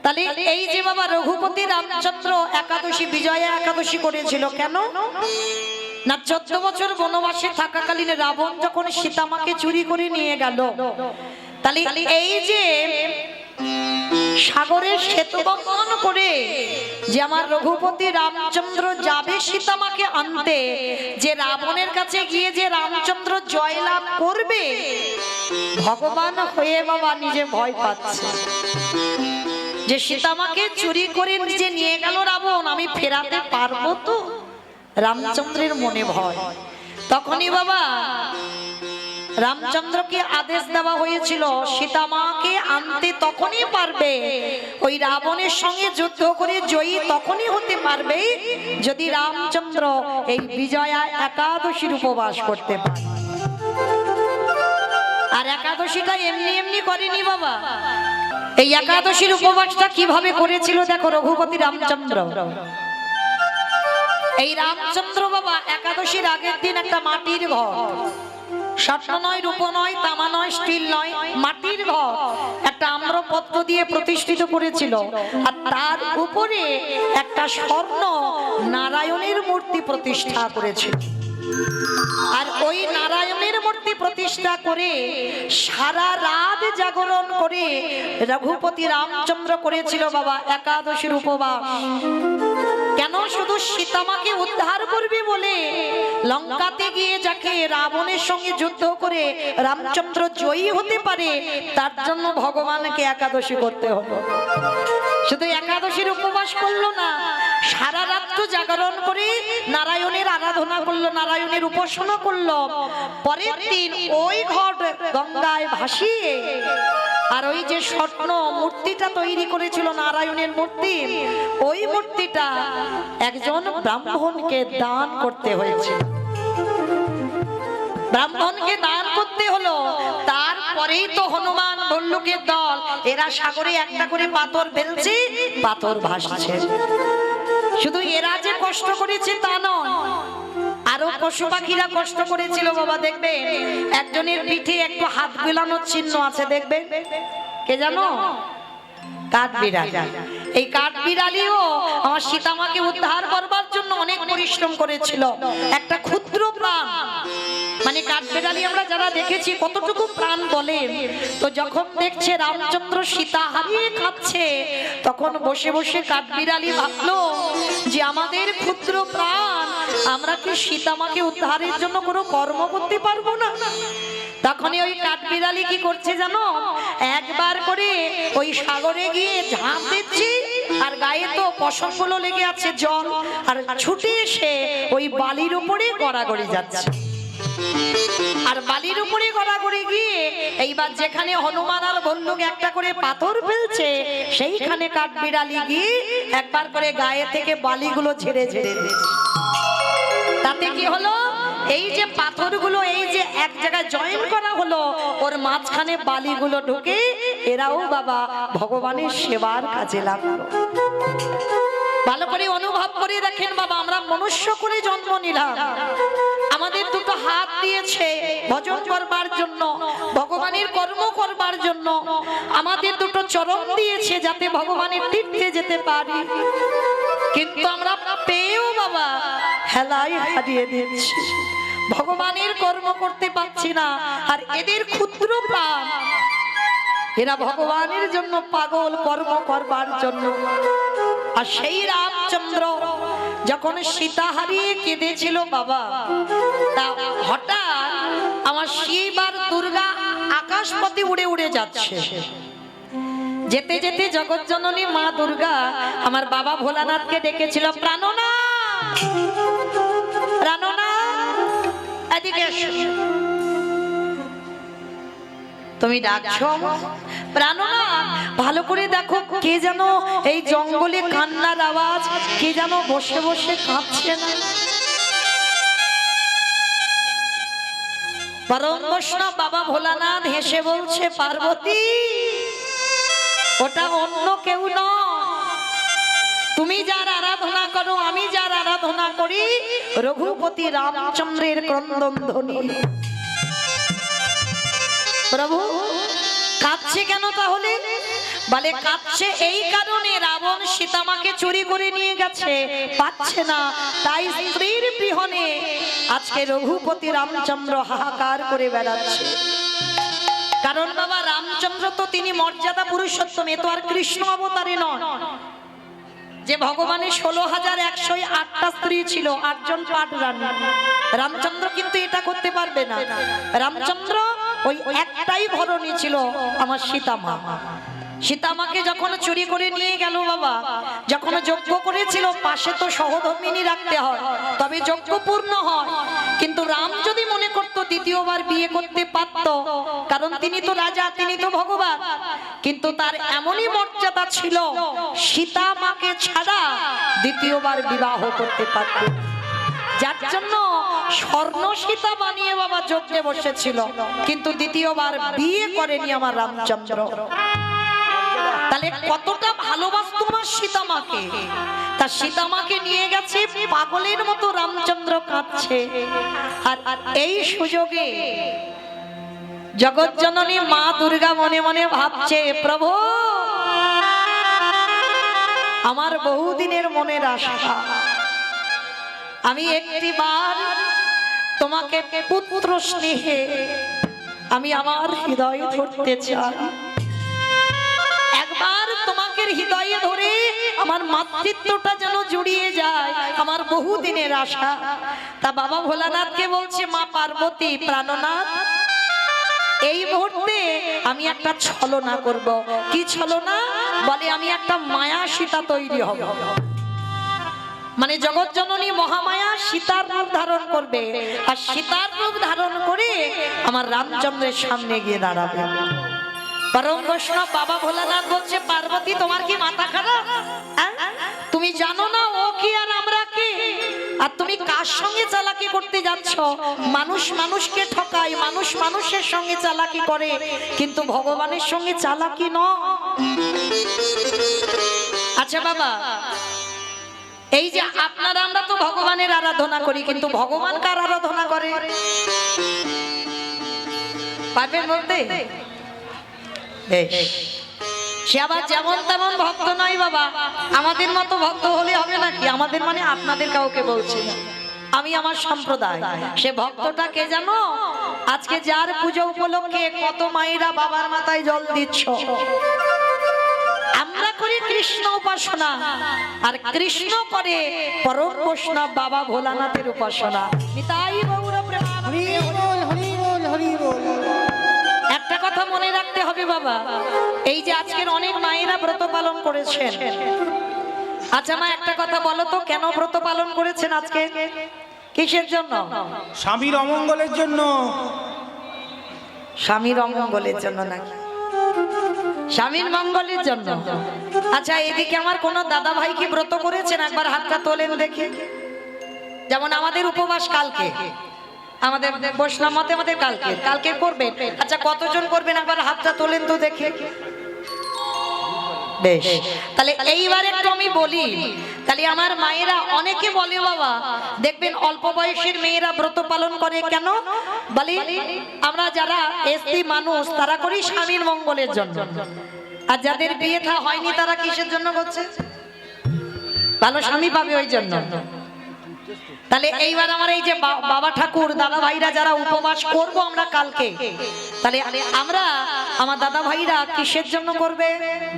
তাহলে এই যে বাবা রঘুপতি রামচন্দ্র একাদশী বিজয়া একাদশী করেছিল কেন না? 14 বছর বনবাসে থাকাকালীন রাবণ যখন সীতামাকে চুরি করে নিয়ে গেল, তাহলে এই যে সাগরের সেতু বন্ধন করে যে আমার রঘুপতি রামচন্দ্র যাবে সীতামাকে আনতে, যে রাবণের কাছে গিয়ে যে রামচন্দ্র জয়লাভ করবে, ভগবান হয়ে বাবা নিজে ভয় পাচ্ছে যে সীতামাকে চুরি করে নিজে নিয়ে গেল রাবণ, আমি ফেরাতে পারবো তো? রামচন্দ্রের মনে ভয়। তখনই বাবা রামচন্দ্রকে আদেশ দেওয়া হয়েছিল সীতামাকে আনতে তখনই পারবে, ওই রাবণের সঙ্গে যুদ্ধ করে জয়ী তখনই হতে পারবে যদি রামচন্দ্র এই বিজয়া একাদশীর উপবাস করতে পারে। আর একাদশীটা এমনি এমনি করেনি বাবা, এই একাদশীর উপবাসটা কিভাবে করেছিল দেখো রঘুপতি রামচন্দ্র। এই রামচন্দ্র বাবা একাদশীর আগের দিন একটা মাটির ঘর, স্বর্ণ নয়, রূপ নয়, তামা নয়, স্টিল নয়, মাটির ঘর একটা আম্রপত্র দিয়ে প্রতিষ্ঠিত করেছিল, আর তার উপরে একটা স্বর্ণ নারায়ণের মূর্তি প্রতিষ্ঠা করেছিল। আর ওই নারায়ণের মূর্তি প্রতিষ্ঠা করে সারা রাত জাগরণ করে রঘুপতি রামচন্দ্র করেছিল বাবা একাদশীর উপবাস। কেন? শুধু সীতামাকে উদ্ধার করবে বলে লঙ্কাতে গিয়ে যাকে রাবণের সঙ্গে যুদ্ধ করে রামচন্দ্র জয়ী হতে পারে, তার জন্য ভগবানকে একাদশী করতে হলো। শুধু একাদশীর উপবাস করলো না, সারা রাত্র জাগরণ করে নারায়ণের আরাধনা করলো, নারায়ণের উপাসনা করলো। পরের দিন ওই ঘট গঙ্গায় ভাসিয়ে আর ওই যে স্বর্ণ মূর্তিটা তৈরি করেছিল নারায়ণের মূর্তি, ওই মূর্তিটা একজন ব্রাহ্মণকে দান করতে হয়েছে। ব্রাহ্মণকে দান করতে হলো। তারপরেই তো হনুমান ভল্লুকের দল এরা সাগরে একটা করে পাথর ফেলছে, পাথর ভাসছে। শুধু এরা যে কষ্ট করেছে তা নয়, আরো পশু পাখিরা কষ্ট করেছিল বাবা। দেখবে একজনের পিঠে একটু হাত বিলানোর চিহ্ন আছে, দেখবে কে জানো? কাঠবিড়ালি। এই কাঠবিড়ালিও আমার সীতামাকে উদ্ধার করবার জন্য অনেক পরিশ্রম করেছিল। একটা ক্ষুদ্র প্রাণ, মানে কাঠবিড়ালি আমরা যারা দেখেছি কতটুকু প্রাণ বলে, তো যখন দেখছে রামচন্দ্র সীতা হারিয়ে খাচ্ছে, তখন বসে বসে কাঠবিড়ালি ভাবলো যে আমাদের ক্ষুদ্র প্রাণ, আমরা কি সীতামাকে উদ্ধারের জন্য কোনো কর্ম করতে পারবো না? তখনই ওই কাঠবিড়ালি কি করছে জানো? একবার করে ওই সাগরে গিয়ে ঝাঁপ দিচ্ছে, আর গায়ে তো পশমগুলো লেগে আছে জল, আর ছুটে এসে ওই বালির উপরে গড়াগড়ি যাচ্ছে। আর বালির উপরে গড়াগড়ি গিয়ে এইবার যেখানে হনুমান আর ভল্লুক একটা করে পাথর ফেলছে, সেইখানে কাঠবিড়ালি গিয়ে একবার করে গায়ে থেকে বালিগুলো ঝেড়ে ঝেড়ে দিচ্ছে। তাতে কি হলো? এই যে পাথরগুলো এই যে এক জায়গায় জয়েন করা হলো, ওর মাঝখানে বালিগুলো ঢুকে এরাও বাবা ভগবানের সেবার কাজে লাগলো। ভালো করে অনুভব করে দেখেন বাবা, আমরা মনুষ্য করে জন্ম নিলাম, আমাদের দুটো হাত দিয়েছে ভজন করবার জন্য, ভগবানের কর্ম করবার জন্য, আমাদের দুটো চরণ দিয়েছে যাতে ভগবানের তীর্থে যেতে পারি, কিন্তু আমরা পেয়েও বাবা হেলায় হারিয়ে দিচ্ছি, ভগবানের কর্ম করতে পারছি না। আর এদের ক্ষুদ্র প্রাণ, এরা ভগবানের জন্য পাগল কর্ম করবার জন্য। আর সেই রামচন্দ্র যখন সীতা হারিয়ে কেঁদেছিল বাবা, তা হঠাৎ আমার শিব আর দুর্গা আকাশপথে উড়ে উড়ে যাচ্ছে। যেতে যেতে জগৎজননী মা দুর্গা আমার বাবা ভোলানাথকে ডেকেছিল, প্রাণনাথ, প্রাণনাথ, এদিকে এসো। তুমি ডাকছো প্রাণনাথ, ভালো করে দেখো কে যেন এই জঙ্গলে কান্নার আওয়াজ, কে যেন বসে বসে কাঁদছে না। পরম বৈষ্ণব বাবা ভোলানাথ হেসে বলছে, পার্বতী, ওটা অন্য কেউ নয়, তুমি যার আরাধনা করো, আমি যার আরাধনা করি, রঘুপতি রামচন্দ্রের ক্রন্দন ধ্বনি। প্রভু কাঁদছে কেন তাহলে? বলে কাঁদছে এই কারণে, রাবণ সীতামাকে চুরি করে নিয়ে গেছে, পাচ্ছে না, তাই স্ত্রীর বিহনে আজকে রঘুপতি রামচন্দ্র হাহাকার করে বেড়াচ্ছে। কারণ বাবা রামচন্দ্র তো তিনি মর্যাদা পুরুষোত্তম, এ তো আর কৃষ্ণ অবতারে নন যে ভগবানের 16,108টা স্ত্রী ছিল, 8 জন পাট রানী। রামচন্দ্র কিন্তু এটা করতে পারবে না। রামচন্দ্র ওই একটাই ঘরণী ছিল, আমার সীতামা। সীতামাকে যখন চুরি করে নিয়ে গেল বাবা, যখন যজ্ঞ করেছিল, পাশে তো সহধর্মিনী রাখতে হয়, তবে যজ্ঞ পূর্ণ হয়। কিন্তু রাম যদি মনে করত দ্বিতীয়বার বিয়ে করতে পারত, কারণ তিনি তো রাজা, তিনি তো ভগবান, কিন্তু তার এমনই মর্যাদা ছিল সীতামাকে ছাড়া দ্বিতীয়বার বিবাহ করতে পারত, যার জন্য স্বর্ণ সীতা বানিয়ে বাবা যজ্ঞে বসেছিল, কিন্তু দ্বিতীয়বার বিয়ে করেনি আমার রামচন্দ্র। তাহলে কতটা ভালোবাসতো আমার সীতামাকে, তা সীতামাকে নিয়ে গেছে, পাগলের মতো রামচন্দ্র কাঁদছে। আর এই সুযোগে জগৎজননী মা দুর্গা মনে মনে ভাবছে, প্রভু আমার বহুদিনের মনের আশা, আমি একটিবার তোমাকে পুত্র স্নেহে আমি আমার হৃদয়ে ধরতে চাই, একবার তোমাকে হৃদয়ে ধরে আমার মাতৃত্বটা যেন জুড়িয়ে যায়, আমার বহুদিনের আশা। তা বাবা ভোলানাথকে বলছে, মা পার্বতী প্রাণনাথ, এই মুহূর্তে আমি একটা ছলনা করব। কি ছলনা? বলে আমি একটা মায়া সীতা তৈরি হব, মানে জগৎজননী মহামায়া সীতার রূপ ধারণ করবে, আর সীতার রূপ ধারণ করে আমার রামচন্দ্রের সামনে গিয়ে দাঁড়াবে। পরম বৈষ্ণব বাবা ভোলানাথ বলছে, পার্বতী তোমার কি মাথা খারাপ? তুমি জানো না ও কি আর আমরা কে? আর তুমি কার সঙ্গে চালাকি করতে যাচ্ছ? মানুষ মানুষকে ঠকায়, মানুষ মানুষের সঙ্গে চালাকি করে, কিন্তু ভগবানের সঙ্গে চালাকি নয়। আচ্ছা বাবা, এই যে আপনারা আমরা তো ভগবানের আরাধনা করি, কিন্তু ভগবান কার আরাধনা করে পারবেন বলতে? সে আবার যেমন তেমন ভক্ত নয় বাবা, আমাদের মতো ভক্ত হলে হবে নাকি? আমাদের মানে আপনাদের কাউকে বলছি না, আমি আমার সম্প্রদায়। সে ভক্তটা কে জানো? আজকে যার পুজো উপলক্ষে কত মায়েরা বাবার মাথায় জল দিচ্ছ। আমরা করি কৃষ্ণ উপাসনা, আর কৃষ্ণ করে পরম বৈষ্ণব বাবা ভোলানাথের উপাসনা। নিতাই গৌর প্রেমানন্দে হরি বল, হরি বল। একটা কথা মনে রাখতে হবে বাবা, এই যে আজকের অনেক মায়েরা ব্রত পালন করেছেন, আচ্ছা মা একটা কথা বলো তো, কেন ব্রত পালন করেছেন আজকে? কিসের জন্য? স্বামীর অমঙ্গলের জন্য। স্বামীর অমঙ্গলের জন্য নাকি? স্বামীর মঙ্গলের জন্য। আচ্ছা এদিকে আমার কোন দাদা ভাই কি ব্রত করেছেন? একবার হাতটা তোলেন দেখি। যেমন আমাদের উপবাস কালকে, আমাদের বৈষ্ণব মতে আমাদের কালকে করবেন। আচ্ছা কতজন করবেন একবার হাতটা তোলেন তো দেখি। বেশ, তাহলে এইবার একটু আমি বলি, তাহলে আমার মায়েরা অনেকে বলে বাবা, দেখবেন অল্প বয়সের মেয়েরা ব্রত পালন করে কেন? বলি আমরা যারা এসটি মানুষ তারা করি স্বামীর মঙ্গলের জন্য, আর যাদের বিয়ে থা হয়নি তারা কিসের জন্য করছে? ভালো স্বামী পাবে ওই জন্য। তাহলে এইবার আমার এই যে বাবা ঠাকুর দাদা ভাইরা যারা উপবাস করব আমরা কালকে, তাহলে আমরা আমার দাদা ভাইরা কিসের জন্য করবে?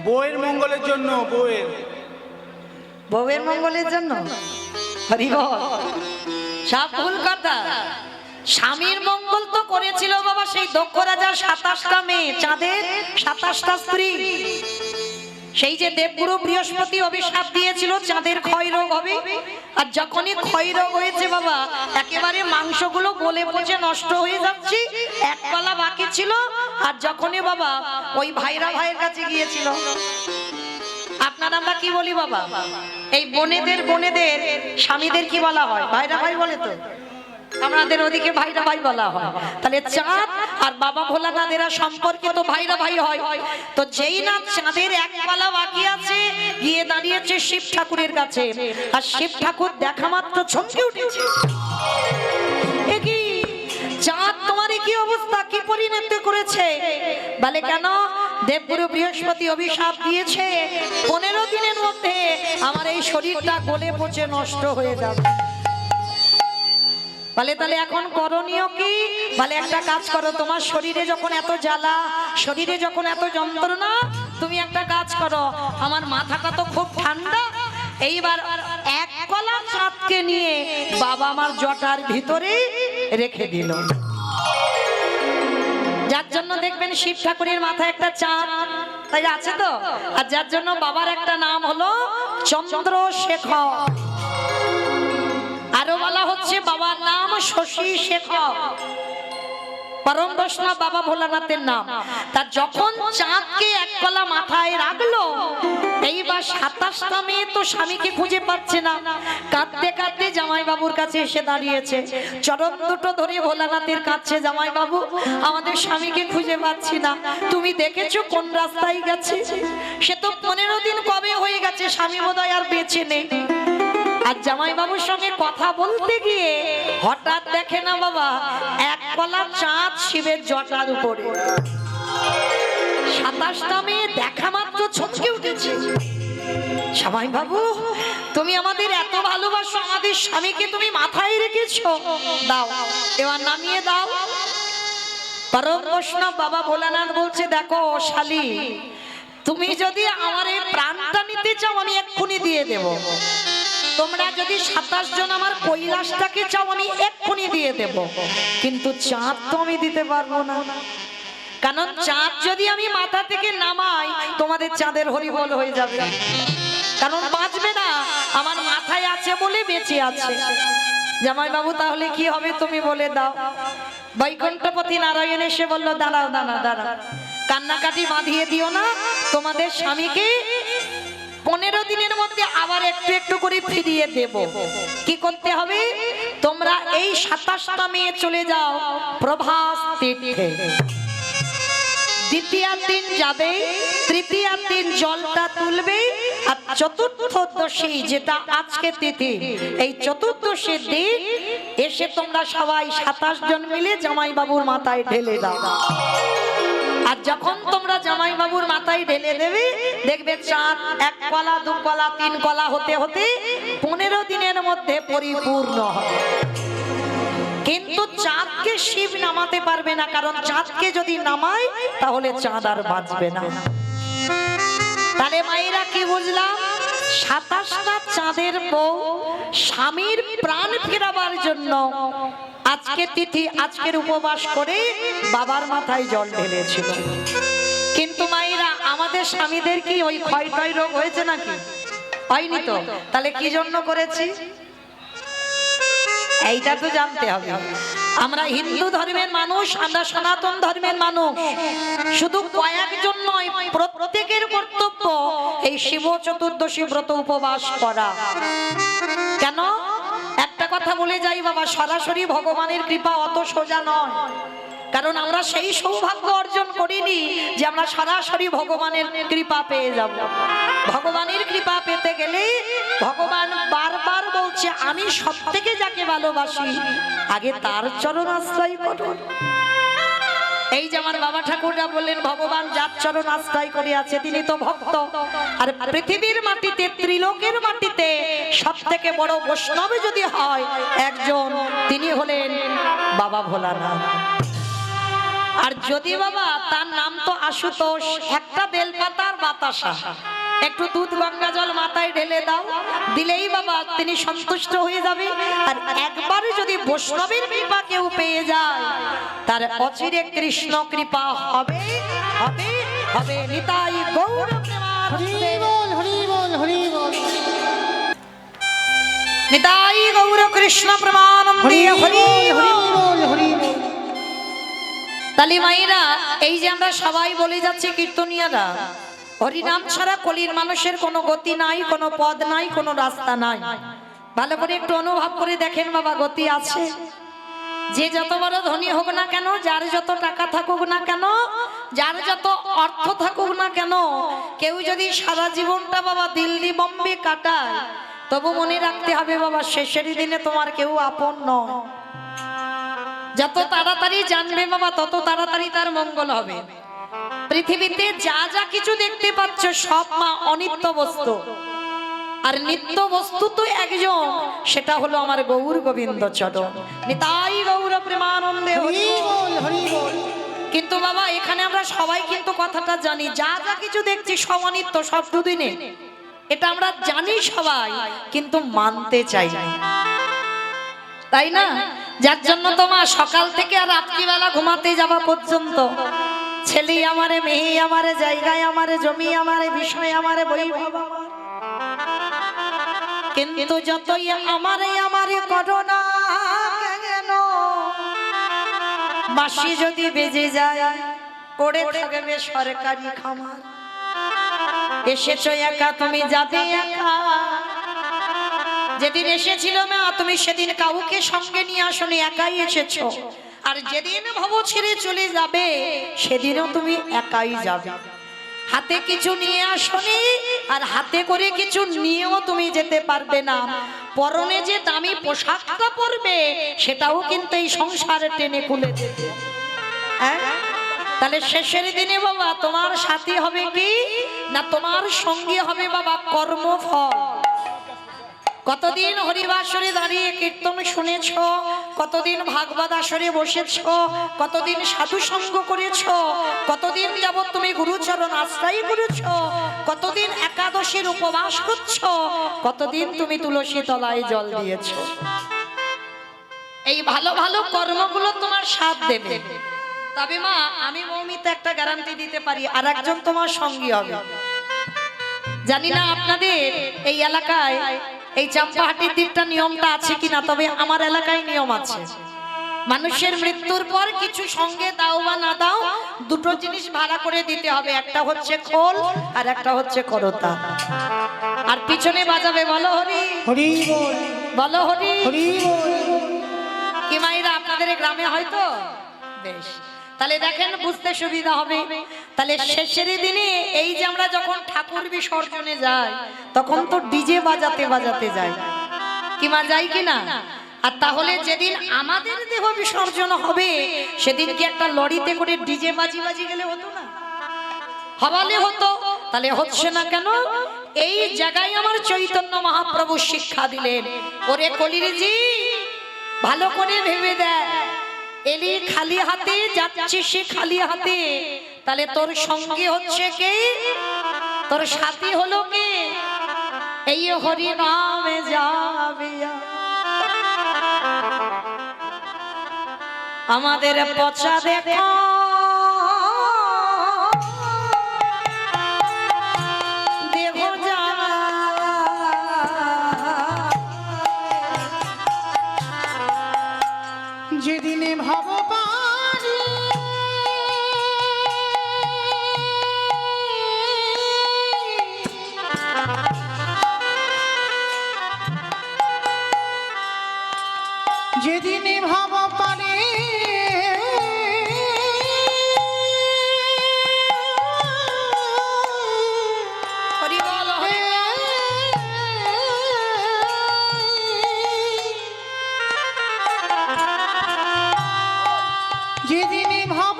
বউয়ের মঙ্গলের জন্য। বউয়ের মঙ্গলের জন্য। হরি বল। সব ভুল কথা। স্বামীর মঙ্গল তো করেছিল বাবা সেই দক্ষ রাজার 27টা মেয়ে, চাঁদের 27টা স্ত্রী। সেই যে দেবগুরু বৃহস্পতি অভিশাপ দিয়েছিল চাঁদের ক্ষয় রোগ হবে, আর যখনই ক্ষয় রোগ হয়েছে বাবা একেবারে মাংসগুলো গলে পচে নষ্ট হয়ে যাচ্ছে, এক পালা বাকি ছিল। আর যখনই বাবা ওই ভাইয়ের কাছে গিয়েছিল, আপনার আমরা কি বলি বাবা, এই বোনেদের স্বামীদের কি বলা হয়? ভাইরা ভাই বলে তো, আমাদের ওদিকে ভাইরা ভাই বলা হয়। তাহলে চাঁদ আর বাবা ভোলানাথেরা সম্পর্কে তো ভাইরা ভাই হয়। তো যেই না চাঁদের এক পালা বাকি আছে, গিয়ে দাঁড়িয়েছে শিব ঠাকুরের কাছে, আর শিব ঠাকুর দেখা মাত্র চমকে উঠেছে। এ কি চাঁদ, তোমার কি অবস্থা, কি পরিণতি করেছে? বলে কেন? দেবগুরু বৃহস্পতি অভিশাপ দিয়েছে 15 দিনের মধ্যে আমার এই শরীরটা গলে পচে নষ্ট হয়ে যাবে। বলে তাহলে এখন করণীয় কি? বলে একটা কাজ করো, তোমার শরীরে যখন এত জ্বালা, শরীরে যখন এত যন্ত্রণা, তুমি একটা কাজ করো, আমার মাথাটা তো খুব ঠান্ডা, এইবার এক কলা চাঁদকে নিয়ে বাবা আমার জটার ভিতরে রেখে দিল। যার জন্য দেখবেন শিব ঠাকুরের মাথায় একটা চাঁদ তাই আছে তো, আর যার জন্য বাবার একটা নাম হলো চন্দ্রশেখর, আরো বলা হচ্ছে বাবার নাম শশী শেখর, পরম বৈষ্ণব বাবা ভোলানাথের নাম। তার যখন চাঁদকে এক কলা মাথায় রাখলো, এইবার 27টা মেয়ে তো স্বামীকে খুঁজে পাচ্ছে না, কাঁদতে কাঁদতে জামাই বাবুর কাছে এসে দাঁড়িয়েছে, চরণ দুটো ধরে ভোলানাথের কাছে, জামাই বাবু আমাদের স্বামীকে খুঁজে পাচ্ছি না, তুমি দেখেছো কোন রাস্তায় গেছে? সে তো 15 দিন কবে হয়ে গেছে, স্বামী বোধহয় আর বেঁচে নেই। আর জামাই বাবুর সঙ্গে কথা বলতে গিয়ে হঠাৎ দেখে না বাবা এক কলা চাঁদ শিবের জটার উপরে। 27টা মেয়ে দেখা মাত্র ছটকে উঠেছে, জামাই বাবু তুমি আমাদের এত ভালোবাসো, আমাদের স্বামীকে তুমি মাথায় রেখেছো, দাও এবার নামিয়ে দাও। পরম বৈষ্ণব বাবা ভোলানাথ বলছে, দেখো শালী, তুমি যদি আমার এই প্রাণটা নিতে চাও আমি এক্ষুনি দিয়ে দেব, তোমরা যদি 27 জন আমার কৈলাসটাকে চাও আমি এক্ষুনি দিয়ে দেব, কিন্তু চাঁদ তো আমি দিতে পারবো না, কারণ চাঁদ যদি আমি মাথা থেকে নামাই তোমাদের চাঁদের হরিবোল হয়ে যাবে, কারণ বাঁচবে না, আমার মাথায় আছে বলে বেঁচে আছে। জামাই বাবু তাহলে কি হবে তুমি বলে দাও। বৈকুণ্ঠপতি নারায়ণ এসে বলল, দাঁড়াও দাঁড়াও দাঁড়াও, কান্নাকাটি বাঁধিয়ে দিও না, তোমাদের স্বামীকে 15 দিনের মধ্যে আবার একটু একটু করে ফিরিয়ে দেব। কি করতে হবে? তোমরা এই 27টা মেয়ে চলে যাও প্রভাস তীর্থে, দ্বিতীয় দিন যাবে, তৃতীয় দিন জলটা তুলবে, আর চতুর্থদশী যেটা আজকে তিথি, এই চতুর্দশীর দিন এসে তোমরা সবাই 27 জন মিলে জামাই বাবুর মাথায় ঢেলে দাও। আর যখন তোমরা জামাই বাবুর মাথায় ঢেলে দেবে, দেখবে চাঁদ 1 কলা 2 কলা 3 কলা হতে হতে 15 দিনের মধ্যে পরিপূর্ণ হবে। কিন্তু চাঁদকে শিব নামাতে পারবে না, কারণ চাঁদকে যদি নামায় তাহলে চাঁদ আর বাঁচবে না। তাহলে মায়েরা কি বুঝলাম? 27টা চাঁদের বউ স্বামীর প্রাণ ফেরাবার জন্য আজকে তিথি, আজকের উপবাস করে বাবার মাথায় জল ঢেলেছিল। কিন্তু মায়েরা আমাদের স্বামীদের কি ওই ক্ষয় রোগ হয়েছে নাকি? হয়নি তো, তাহলে কি জন্য করেছি এইটা তো জানতে হবে। আমরা হিন্দু ধর্মের মানুষ, আমরা সনাতন ধর্মের মানুষ, শুধু কয়েকজন নয়, প্রত্যেকের কর্তব্য এই শিব চতুর্দশী ব্রত উপবাস করা। কেন? একটা কথা বলে যাই বাবা, সরাসরি ভগবানের কৃপা অত সোজা নয়, কারণ আমরা সেই সৌভাগ্য অর্জন করিনি যে আমরা সরাসরি ভগবানের কৃপা পেয়ে যাব। ভগবানের কৃপা পেতে গেলে ভগবান বারবার বলছে, আমি সবথেকে যাকে ভালোবাসি আগে তার চরণ আশ্রয় করো। এই যে আমার বাবা ঠাকুররা বললেন, ভগবান যার চরণ আশ্রয় করে আছে তিনি তো ভক্ত। আর পৃথিবীর মাটিতে, ত্রিলোকের মাটিতে সবথেকে বড় বৈষ্ণব যদি হয় একজন, তিনি হলেন বাবা ভোলানাথ। আর যদি বাবা, তার নাম তো আশুতোষ, একটা বেলপাতার বাতাসা, একটু দুধ গঙ্গা জল মাথায় ঢেলে দাও, দিলেই বাবা তিনি সন্তুষ্ট হয়ে যাবে। আর একবারে যদি বৈষ্ণবের কৃপা কেউ পেয়ে যায়, তার অচিরে কৃষ্ণ কৃপা হবে হবে হবে। নিতাই গৌর প্রেমানন্দে, নিতাই গৌর কৃষ্ণ প্রেমানন্দে, হরি হরি। তালি মায়েরা, এই যে আমরা সবাই বলে যাচ্ছি কীর্তনিয়ারা, হরিনাম ছাড়া কলির মানুষের কোনো গতি নাই, কোনো পদ নাই, কোনো রাস্তা নাই। ভালো করে একটু অনুভব করে দেখেন বাবা, গতি আছে। যে যত বড় ধনী হোক না কেন, যার যত টাকা থাকুক না কেন, যার যত অর্থ থাকুক না কেন, কেউ যদি সারা জীবনটা বাবা দিল্লি বোম্বে কাটায়, তবু মনে রাখতে হবে বাবা, শেষের দিনে তোমার কেউ আপন নয়। যত তাড়াতাড়ি জানবে বাবা, তত তাড়াতাড়ি তার মঙ্গল হবে। পৃথিবীতে যা যা কিছু দেখতে পাচ্ছ সব মা অনিত্য বস্তু, আর নিত্য বস্তু তো একজন, সেটা হলো আমার গৌর গোবিন্দ চরণ। নিতাই গৌর প্রেমানন্দে হরি বল, হরি বল। কিন্তু বাবা এখানে আমরা সবাই কিন্তু কথাটা জানি, যা যা কিছু দেখছি সব অনিত্য, সব দুদিনে, এটা আমরা জানি সবাই, কিন্তু মানতে চাই না, তাই না? যার জন্য তোমার সকাল থেকে আর রাত্রিবেলা ঘুমাতে যাওয়া পর্যন্ত ছেলে আমারে, মেয়ে আমারে, জায়গায় আমারে, জমি আমারে, বিষয় আমারে, বৈভব আমার, কিন্তু যতই আমারে আমারে করো না কেন, বাঁশি যদি বেজে যায় পড়ে থাকবে সরকারি খামার। এসেছো একা তুমি যাবে একা, যেদিন এসেছিল মা তুমি সেদিন কাউকে সঙ্গে নিয়ে আসনি, একাই এসেছো। আর যেদিন ভব ছেড়ে চলে যাবে সেদিনও তুমি একাই যাবে। হাতে কিছু নিয়ে আসনি, আর হাতে করে কিছু নিয়েও তুমি যেতে পারবে না। পরনে যে দামি পোশাকটা পরবে সেটাও কিন্তু এই সংসারে টেনে খুলে দেবে। হ্যাঁ, তাহলে শেষের দিনে বাবা তোমার সাথী হবে কি না, তোমার সঙ্গী হবে বাবা কর্মফল। কতদিন হরিবাসরে দাঁড়িয়ে কীর্তন শুনেছ, কতদিন ভাগবত আসরে বসেছ, কতদিন সাধু সঙ্গ করেছ, কতদিন যাবত তুমি গুরুচরণ আশ্রয় করেছ, কতদিন একাদশীর উপবাস করছ, কতদিন তুমি তুলসী তলায় জল দিয়েছ। এই ভালো ভালো কর্মগুলো তোমার সাথ দেবে। তবে মা আমি মৌমিতা একটা গ্যারান্টি দিতে পারি, আর একজন তোমার সঙ্গী হবে। জানি না আপনাদের এই এলাকায় এই চাম্পাহাটির দিকটা নিয়মটা আছে কিনা, তবে আমার এলাকায় নিয়ম আছে। মানুষের মৃত্যুর পর কিছু সঙ্গে দাও বা না দাও, দুটো জিনিস ভাড়া করে দিতে হবে, একটা হচ্ছে খোল আর একটা হচ্ছে করতা। আর পিছনে বাজাবে বলো হরি হরি বল, বলো হরি হরি বল। কি মাইরা আপনাদের গ্রামে হয়তো বেশ, তাহলে দেখেন বুঝতে সুবিধা হবে। তাহলে শেষের দিনে এই যে আমরা যখন ঠাকুর বিসর্জনে যাই তখন তো ডিজে বাজাতে বাজাতে যাই, কি মা যাই কিনা? আর তাহলে যেদিন আমাদের দেহ বিসর্জন হবে সেদিন কি একটা লরিতে করে ডিজে বাজি বাজি গেলে হতো না? হবালে হতো। তাহলে হচ্ছে না কেন? এই জায়গায় আমার চৈতন্য মহাপ্রভু শিক্ষা দিলেন, ওরে কলিরজি ভালো করে ভেবে দেয়, এলি খালি হাতে যাচ্ছে সে খালি হাতে, তাহলে তোর সঙ্গে হচ্ছে কে, তোর সাথী হলো কে? এই হরি নামে যাবে। আমাদের পচা দেখো দেহ জানা, যেদিনে ভাব পারি যেদিনে ভাব পারি হরি বল হরি বল। যেদিনে ভাব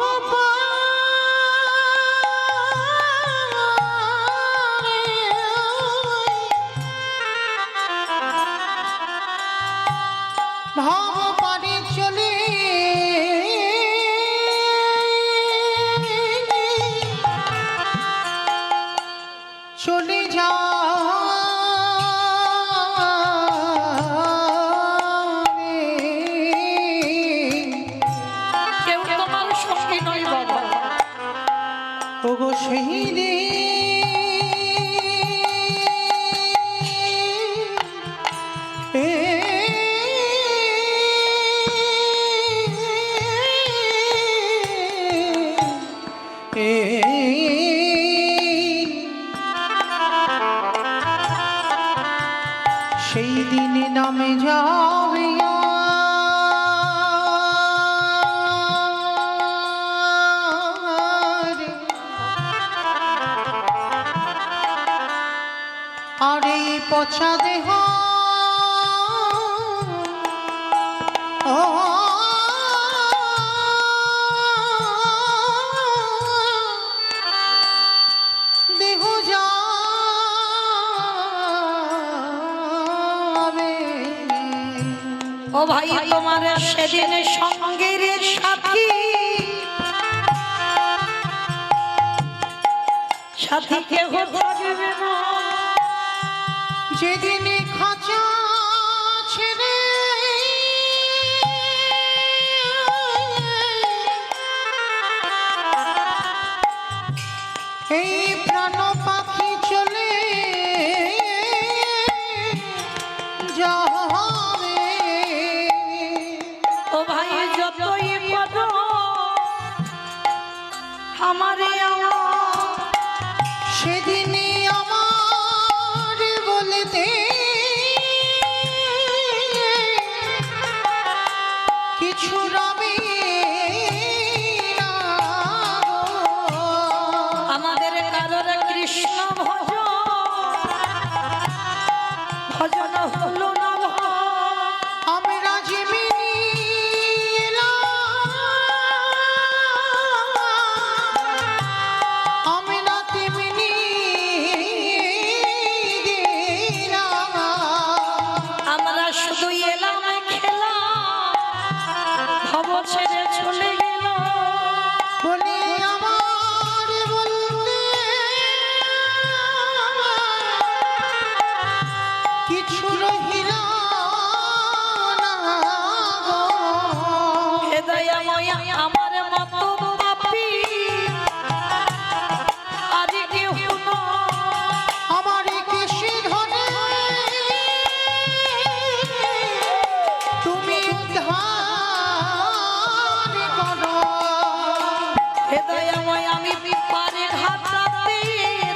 ভাব পারি চলে চলে যা কেউ তোমার সঙ্গী নয় বাবা। ওগো শহীদে সেই দিনে নামে যাবে আর এই পচা দেহ ও ভাই তোমার সেদিন সঙ্গের সাথী সাথী কেহ থাকবে না যেদিন খাঁচা ছেড়ে এই প্রাণ পাখি চলে যাবে। ও ভাই যতই বলো আমারে সেদিনই আমার বলতে কিছু রবে না গো। আমাদের কারোর কৃষ্ণ ভজন হলো না আমরা যেমনি আমরা তেমনি গেলাম। আমরা শুধু এলাম খেলা ভব ছেড়ে চলে গেল বলে আমার বলতে কিছু রহিল না গো। হৃদয়ময় আমার মতো পাপী আজ কেউ না আমার কেশে ধরে তুমি উদ্ধার করো। হৃদয়ময় আমি পারে ঘাটাতে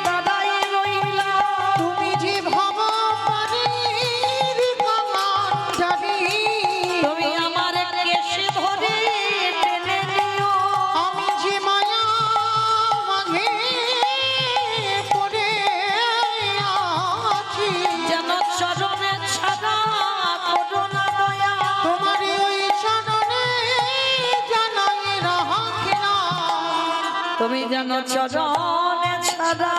দাঁড়াই রইলাম তুমি যে ভব পারের কামানজারি, তুমি আমার কেশে ধরে টেনে নিও আমি যে মায়া মাঝে পড়ে আছি। যেন চরণে ছাড়া করো না দয়া তোমার ওই চরণে জানাই রাখিলা। তুমি যেন চরণে ছাড়া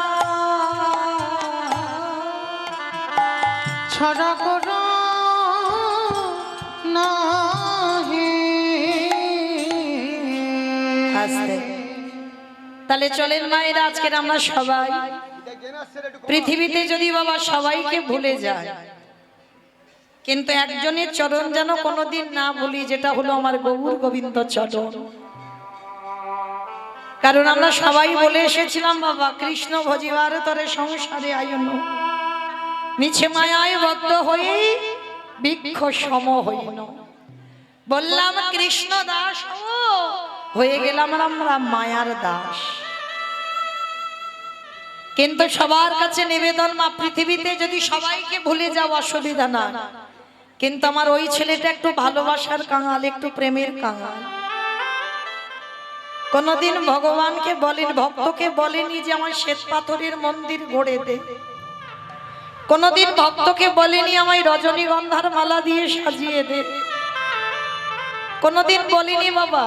ছড়া করো না হে। আস্তে তাহলে চলেন মায়ের আজকের আমরা সবাই পৃথিবীতে যদি বাবা সবাইকে ভুলে যায় কিন্তু একজনের চরণ যেন কোনোদিন না ভুলি, যেটা হলো আমার গৌর গোবিন্দ চরণ। কারণ আমরা সবাই বলে এসেছিলাম বাবা কৃষ্ণ ভজিবার তরে সংসারে আয়ন মিছে মায়ায় বদ্ধ হয়ে বৃক্ষ সম হইন। বললাম কৃষ্ণ দাস হয়ে গেলাম আমরা মায়ার দাস। কিন্তু সবার কাছে নিবেদন মা পৃথিবীতে যদি সবাইকে ভুলে যাও অসুবিধা না, কিন্তু আমার ওই ছেলেটা একটু ভালোবাসার কাঙাল, একটু প্রেমের কাঙাল। কোনদিন ভগবানকে বলেন ভক্তকে বলেনি যে আমার শ্বেত পাথরের মন্দির গড়ে দে, কোনদিন ভক্তকে বলেনি আমায় রজনীগন্ধার মালা দিয়ে সাজিয়ে দে, কোনদিন বলিনি বাবা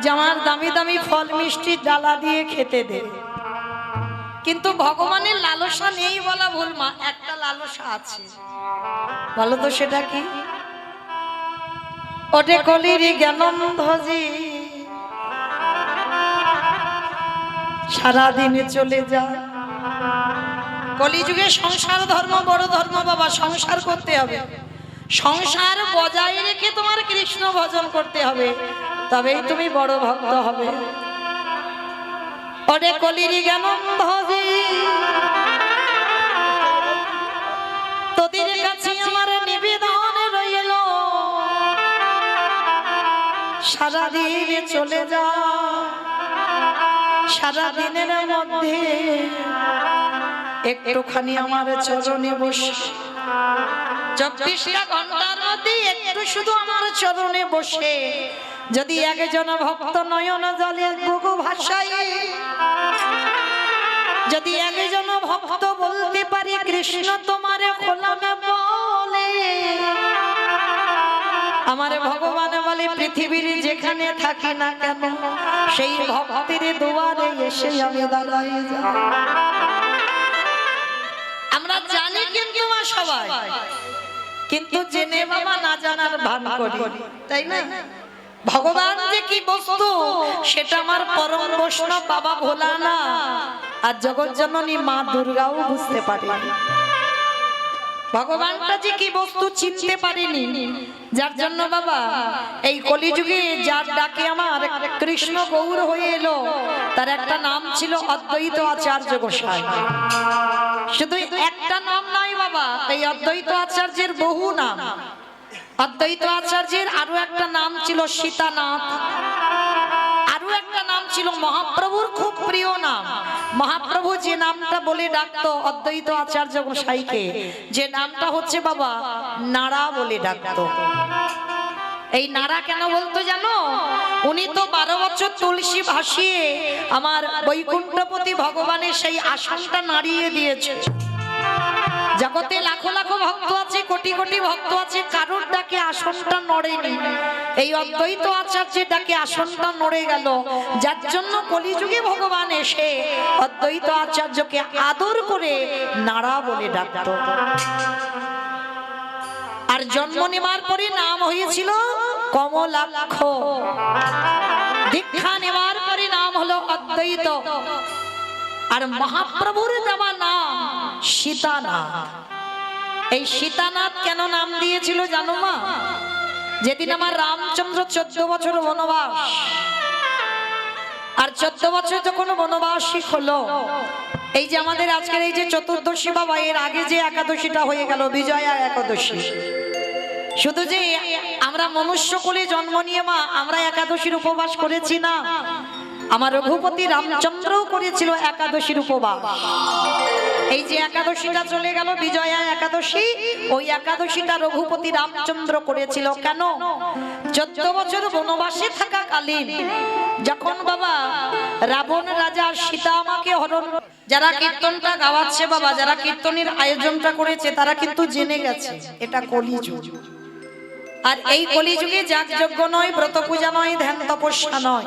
যে আমার দামি দামি ফল মিষ্টি ডালা দিয়ে খেতে দে। কিন্তু ভগবানের লালসা নেই বলা ভুল মা, একটা লালসা আছে, বলো তো সেটা কি? ওটে কলির জ্ঞানন্ধজি সারাদিনে চলে যায়। কলিযুগে সংসার ধর্ম বড় ধর্ম বাবা, সংসার করতে হবে, সংসার বজায় রেখে তোমার কৃষ্ণ ভজন করতে হবে, তবেই তুমি বড় ভক্ত হবে। ওরে কলির জ্ঞানন্ধজি তোদের কাছে আমার নিবেদন রইল, সারাদিনে চলে যা, সারাদিনের মধ্যে একটুখানি আমার চরণে বসে, 24টা ঘন্টার মধ্যে একটু শুধু আমার চরণে বসে যদি একজন ভক্ত নয়ন জলে বুকু ভাসায়, যদি একজন ভক্ত বলতে পারি কৃষ্ণ তোমারে খোলামে বলে, আমার ভগবান বলে পৃথিবীর যেখানে থাকি না কেন সেই ভক্তের দুয়ারে এসে আমি দাঁড়াই যাই। আমরা জানি কিন্তু সবাই কিন্তু জেনে বাবা না জানার ভান করি, তাই না? ভগবান যে কি বস্তু সেটা আমার পরম বৈষ্ণব বাবা ভোলা না আর জগৎ জননী মা দুর্গাও বুঝতে পারেনি। ভগবানটা যে কি বস্তু চিনতে পারেনি, যার জন্য বাবা এই কলিযুগে যার ডাকে আমার কৃষ্ণ গৌর হয়ে এলো, তার একটা নাম ছিল অদ্বৈত আচার্য গোসাই। শুধু একটা নাম নাই বাবা, এই অদ্বৈত আচার্যের বহু নাম। অদ্বৈত আচার্যের আরো একটা নাম ছিল সীতানাথ, আরো একটা নাম ছিল মহাপ্রভুর খুব প্রিয় নাম। মহাপ্রভু যে নামটা বলে ডাকতো অদ্বৈত আচার্য গোসাইকে, যে নামটা হচ্ছে বাবা নাড়া বলে ডাকতো। এই নাড়া কেন বলতো জানো? উনি তো 12 বছর তুলসী ভাসিয়ে আমার বৈকুণ্ঠপতি ভগবানের সেই আসনটা নাড়িয়ে দিয়েছে। জগতে লাখো লাখো ভক্ত আছে, কোটি কোটি ভক্ত আছে, কারোর ডাকে আসনটা নড়েনি। এই অদ্বৈত আচার্যের ডাকে আসনটা নড়ে গেল, যার জন্য কলিযুগে ভগবান এসে অদ্বৈত আচার্যকে আদর করে নাড়া বলে ডাকতো। আর জন্ম নেওয়ার পরে নাম হয়েছিল কমলাক্ষ, দীক্ষা নেওয়ার পরে নাম হলো অদ্বৈত। আর মহাপ্রভুর দেওয়া নাম সীতানাথ। এই সীতানাথ কেন নাম দিয়েছিল জানো মা? যেদিন আমার রামচন্দ্র 14 বছর বনবাস, আর 14 বছর যখন বনবাসী হলো, এই যে আমাদের আজকের এই যে চতুর্দশী বাবা, এর আগে যে একাদশীটা হয়ে গেল বিজয়া একাদশী, শুধু যে আমরা মনুষ্য কুলে জন্ম নিয়ে মা আমরা একাদশীর উপবাস করেছি না, আমার রঘুপতি রামচন্দ্রও করেছিল একাদশীর উপবাস। এই যে একাদশীটা চলে গেল বিজয়া একাদশী, ওই একাদশীটা রঘুপতি রামচন্দ্র করেছিল। কেন? 14 বছর বনবাসে থাকাকালীন যখন বাবা রাবণ রাজা সীতা আমাকে হরণ, যারা কীর্তনটা গাওয়াচ্ছে বাবা, যারা কীর্তনের আয়োজনটা করেছে, তারা কিন্তু জেনে গেছে এটা কলিযুগ। আর এই কলিযুগে যাগযজ্ঞ নয়, ব্রত পূজা নয়, ধ্যান তপস্যা নয়।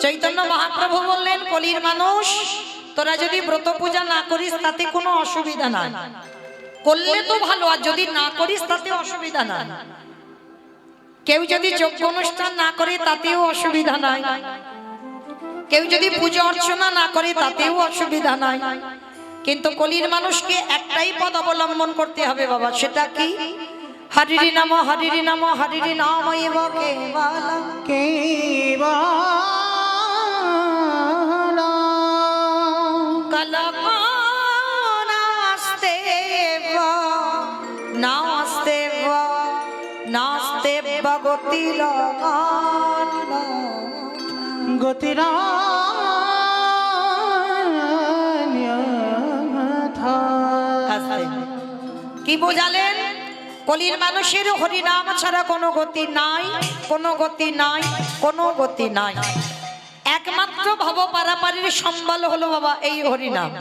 চৈতন্য মহাপ্রভু বললেন, কলির মানুষ তোরা যদি ব্রত পূজা না করিস তাতে কোনো অসুবিধা নাই, করলে তো ভালো, আর যদি না করিস তাতে অসুবিধা নাই। কেউ যদি যজ্ঞ অনুষ্ঠান না করে তাতেও অসুবিধা নাই, কেউ যদি পূজা অর্চনা না করে তাতেও অসুবিধা নাই। কিন্তু কলির মানুষকে একটাই পদ অবলম্বন করতে হবে বাবা, সেটা কি? হরিরি নাম হরিরি নাম হরিরি নাম এব কেবলম গতিরা কি বোঝালেন? কলির মানুষের হরিনাম ছাড়া কোনো গতি নাই, কোনো গতি নাই, কোনো গতি নাই। একমাত্র ভব পারাপারের সম্বল হলো বাবা এই হরিনাম।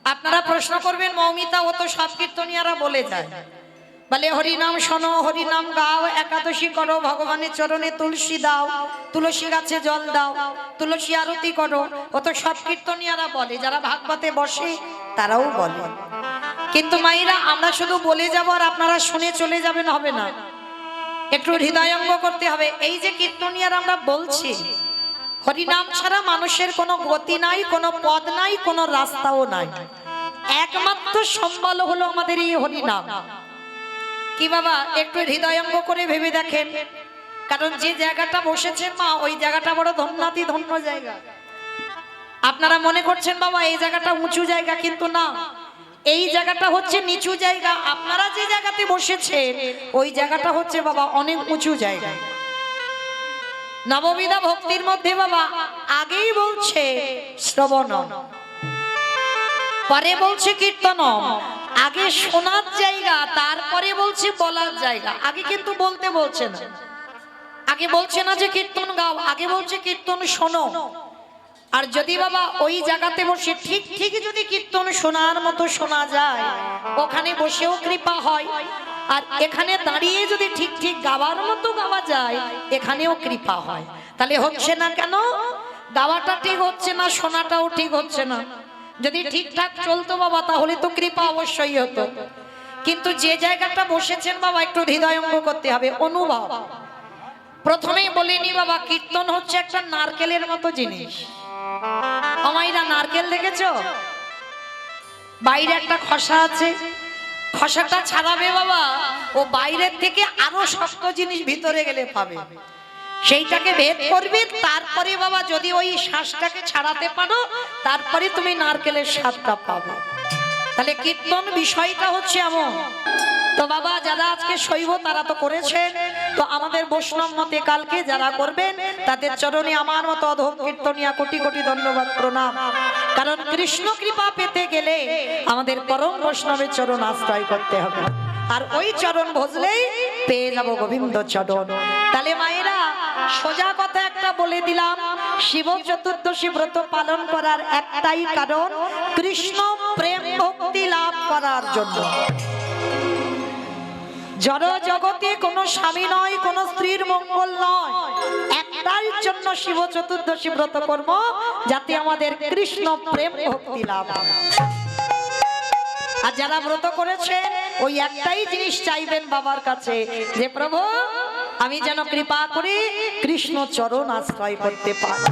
আপনারা প্রশ্ন করবেন, মৌমিতা ও তো সব কীর্তনিয়ারা বলে যায়, বলে হরিনাম শোনো, হরিনাম গাও, একাদশী করো, ভগবানের চরণে তুলসী দাও, তুলসী গাছে জল দাও, তুলসী আরতি করো, ও তো সব কীর্তনিয়ারা বলে, যারা ভাগবতে বসে তারাও বলে। কিন্তু মায়েরা আমরা শুধু বলে যাব আর আপনারা শুনে চলে যাবেন হবে না, একটু হৃদয়ঙ্গ করতে হবে। এই যে কীর্তনিয়ার আমরা বলছি, হরিনাম ছাড়া মানুষের কোনো গতি নাই, কোনো পদ নাই, কোনো রাস্তাও নাই। একমাত্র সম্বল হলো আমাদের এই হরিনাম। কি বাবা একটু হৃদয়ঙ্গ করে ভেবে দেখেন, কারণ যে জায়গাটা বসেছেন মা, ওই জায়গাটা বড় ধন্যাতি ধন্য জায়গা। আপনারা মনে করছেন বাবা এই জায়গাটা উঁচু জায়গা, কিন্তু না, এই জায়গাটা হচ্ছে নিচু জায়গা। আপনারা যে জায়গাতে বসেছেন ওই জায়গাটা হচ্ছে বাবা অনেক উঁচু জায়গা। নববিধা ভক্তির মধ্যে বাবা আগেই বলছে শ্রবণ, পরে বলছে কীর্তন, আগে শোনার জায়গা, তারপরে বলছে বলার জায়গা। আগে কিন্তু বলতে বলছে না, আগে বলছে না যে কীর্তন গাও, আগে বলছে কীর্তন শোনো। আর যদি বাবা ওই জায়গাতে বসে ঠিক ঠিক যদি কীর্তন শোনার মতো শোনা যায়, ওখানে বসেও কৃপা হয়। আর এখানে দাঁড়িয়ে যদি ঠিক ঠিক গাওয়ার মতো গাওয়া যায়, এখানেও কৃপা হয়। তাহলে হচ্ছে না কেন? গাওয়াটা ঠিক হচ্ছে না, শোনাটাও ঠিক হচ্ছে না। যদি ঠিকঠাক চলতো বাবা তাহলে তো কৃপা অবশ্যই হতো। কিন্তু যে জায়গাটা বসেছেন বাবা একটু হৃদয়ঙ্গ করতে হবে, অনুভব। প্রথমেই বলিনি বাবা, কীর্তন হচ্ছে একটা নারকেলের মতো জিনিস। আমাইরা নারকেল দেখেছো? বাইরে একটা খসা আছে, খসাটা ছাড়াবে বাবা, ও বাইরের থেকে আরো শক্ত জিনিস ভিতরে গেলে পাবে, সেইটাকে ভেদ করবি। তারপরে বাবা যদি ওই শ্বাসটাকে ছাড়াতে পারো, তারপরে তুমি নারকেলের স্বাদটা পাবে। তাহলে কীর্তন বিষয়টা হচ্ছে এমন। তো বাবা যারা আজকে শৈব তারা তো করেছেন, তো আমাদের বৈষ্ণব মতে কালকে যারা করবেন তাদের চরণে আমার মতো অধম কীর্তনিয়া কোটি কোটি ধন্যবাদ প্রণাম। কারণ কৃষ্ণ কৃপা পেতে গেলে আমাদের পরম বৈষ্ণবের চরণ আশ্রয় করতে হবে, আর ওই চরণ ভজলেই পেয়ে যাব গোবিন্দ চরণ। তাহলে মায়েরা সোজা কথা একটা বলে দিলাম, শিব চতুর্দশী ব্রত পালন করার একটাই কারণ, কৃষ্ণ প্রেম ভক্তি লাভ করার জন্য। জড় জগতে কোনো স্বামী নয়, কোনো স্ত্রীর মঙ্গল নয়, একটাই জন্য শিব চতুর্দশী ব্রত কর্ম, যাতে আমাদের কৃষ্ণ প্রেম ভক্তি লাভ হয়। আর যারা ব্রত করেছেন ওই একটাই জিনিস চাইবেন বাবার কাছে, যে প্রভু আমি যেন কৃপা করে কৃষ্ণ চরণ আশ্রয় করতে পারি।